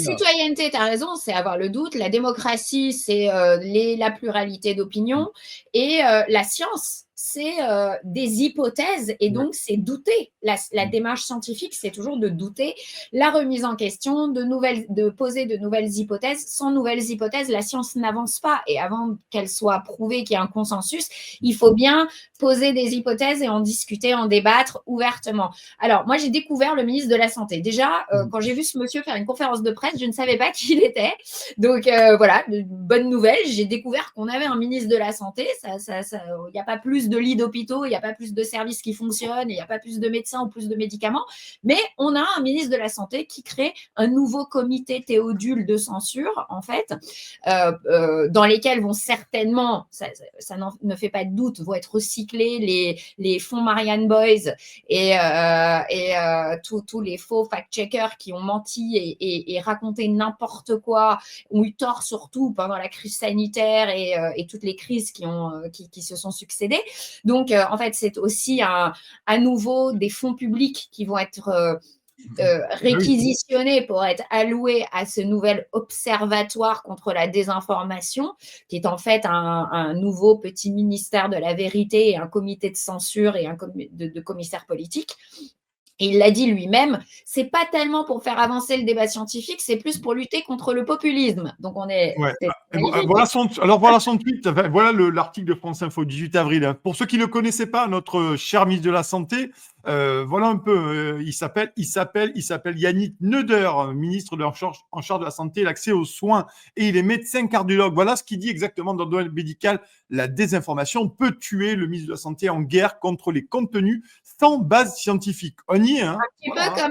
Voilà. citoyenneté, tu as raison, c'est avoir le doute. La démocratie, c'est la pluralité d'opinions. Et la science, c'est des hypothèses. Et Ouais. donc, c'est douter. La démarche scientifique, c'est toujours de douter, la remise en question, de poser de nouvelles hypothèses. Sans nouvelles hypothèses, la science n'avance pas. Et avant qu'elle soit prouvée, qu'il y ait un consensus, il faut bien poser des hypothèses et en discuter, en débattre ouvertement. Alors, moi, j'ai découvert le ministre de la Santé. Déjà, quand j'ai vu ce monsieur faire une conférence de presse, je ne savais pas qui il était. Donc, voilà, bonne nouvelle. J'ai découvert qu'on avait un ministre de la Santé. Il n'y a pas plus de lits d'hôpitaux, il n'y a pas plus de services qui fonctionnent, il n'y a pas plus de médecins ou plus de médicaments. Mais on a un ministre de la Santé qui crée un nouveau comité Théodule de censure, en fait, dans lesquels vont certainement, ça ne fait pas de doute, vont être recyclés les fonds Marianne Boys et tous les faux fact-checkers qui ont menti et raconté n'importe quoi, ont eu tort surtout pendant la crise sanitaire et toutes les crises qui se sont succédées. Donc, en fait, c'est aussi à nouveau des fonds publics qui vont être réquisitionnés pour être alloués à ce nouvel observatoire contre la désinformation, qui est en fait un nouveau petit ministère de la vérité et un comité de censure et de commissaires politiques. Et il l'a dit lui-même, c'est pas tellement pour faire avancer le débat scientifique, c'est plus pour lutter contre le populisme. Donc on est. Ouais. Magnifique. Voilà son tweet. Enfin, voilà l'article de France Info, 18 avril. Hein. Pour ceux qui ne le connaissaient pas, notre cher ministre de la Santé, voilà un peu. Il s'appelle Yannick Neuder, ministre en charge de la santé et l'accès aux soins. Et il est médecin cardiologue. Voilà ce qu'il dit exactement dans le domaine médical. La désinformation peut tuer le ministre de la Santé en guerre contre les contenus sans base scientifique. On y est, hein. Un petit peu comme